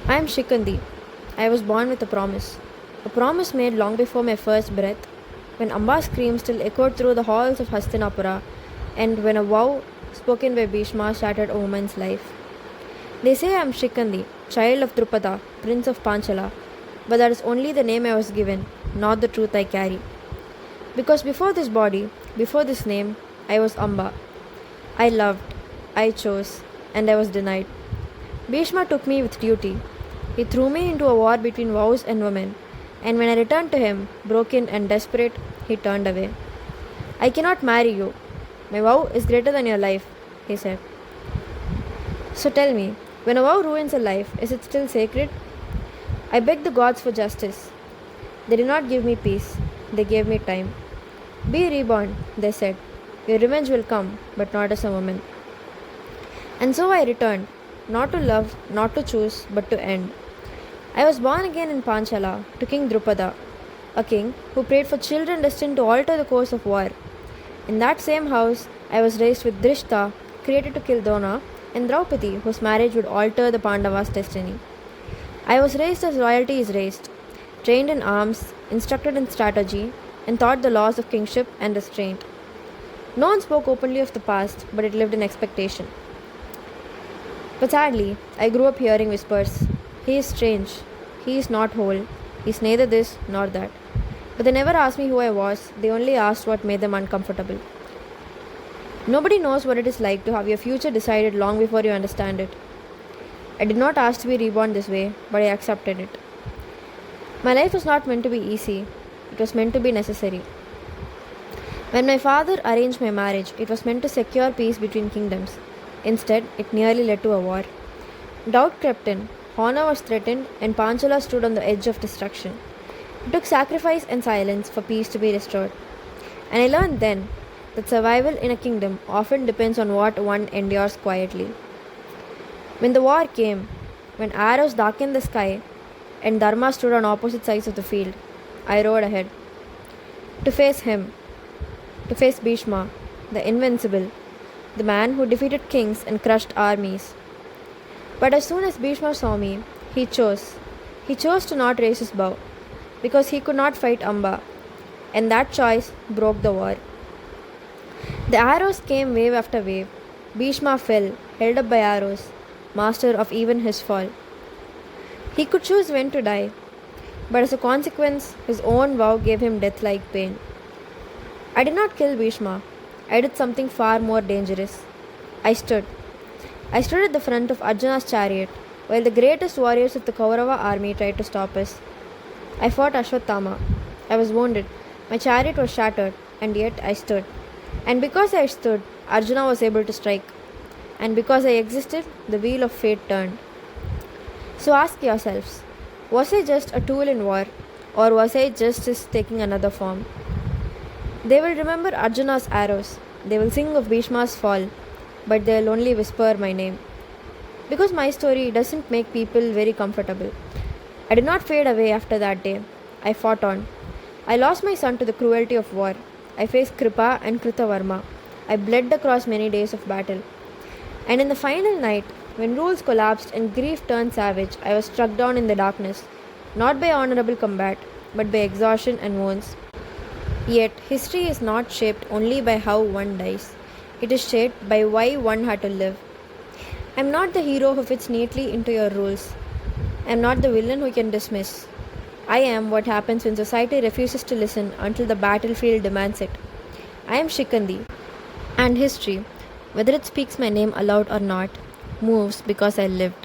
I am Sikhandi. I was born with a promise. A promise made long before my first breath, when Amba's scream still echoed through the halls of Hastinapura, and when a vow spoken by Bhishma shattered a woman's life. They say I am Sikhandi, child of Drupada, prince of Panchala, but that is only the name I was given, not the truth I carry. Because before this body, before this name, I was Amba. I loved, I chose, and I was denied. Bhishma took me with duty. He threw me into a war between vows and women, and when I returned to him, broken and desperate, he turned away. I cannot marry you. My vow is greater than your life, he said. So tell me, when a vow ruins a life, is it still sacred? I begged the gods for justice. They did not give me peace, they gave me time. Be reborn, they said. Your revenge will come, but not as a woman. And so I returned, not to love, not to choose, but to end. I was born again in Panchala to King Drupada, a king who prayed for children destined to alter the course of war. In that same house, I was raised with Drishta, created to kill Drona, and Draupadi, whose marriage would alter the Pandavas' destiny. I was raised as royalty is raised, trained in arms, instructed in strategy, and taught the laws of kingship and restraint. No one spoke openly of the past, but it lived in expectation. But sadly, I grew up hearing whispers. He is strange. He is not whole. He is neither this nor that. But they never asked me who I was, they only asked what made them uncomfortable. Nobody knows what it is like to have your future decided long before you understand it. I did not ask to be reborn this way, but I accepted it. My life was not meant to be easy, it was meant to be necessary. When my father arranged my marriage, it was meant to secure peace between kingdoms. Instead, it nearly led to a war. Doubt crept in, honor was threatened, and Panchala stood on the edge of destruction. It took sacrifice and silence for peace to be restored. And I learned then that survival in a kingdom often depends on what one endures quietly. When the war came, when arrows darkened the sky, and Dharma stood on opposite sides of the field, I rode ahead. To face him, to face Bhishma, the invincible, the man who defeated kings and crushed armies. But as soon as Bhishma saw me, he chose. He chose to not raise his bow, because he could not fight Amba, and that choice broke the war. The arrows came wave after wave. Bhishma fell, held up by arrows, master of even his fall. He could choose when to die, but as a consequence, his own vow gave him death-like pain. I did not kill Bhishma. I did something far more dangerous. I stood. I stood at the front of Arjuna's chariot, while the greatest warriors of the Kaurava army tried to stop us. I fought Ashwatthama. I was wounded. My chariot was shattered, and yet I stood. And because I stood, Arjuna was able to strike. And because I existed, the wheel of fate turned. So ask yourselves, was I just a tool in war, or was I justice taking another form? They will remember Arjuna's arrows, they will sing of Bhishma's fall, but they will only whisper my name. Because my story doesn't make people very comfortable. I did not fade away after that day. I fought on. I lost my son to the cruelty of war. I faced Kripa and Kritavarma. I bled across many days of battle. And in the final night, when rules collapsed and grief turned savage, I was struck down in the darkness, not by honorable combat, but by exhaustion and wounds. Yet, history is not shaped only by how one dies. It is shaped by why one had to live. I am not the hero who fits neatly into your rules. I am not the villain who can dismiss. I am what happens when society refuses to listen until the battlefield demands it. I am Sikhandi. And history, whether it speaks my name aloud or not, moves because I lived.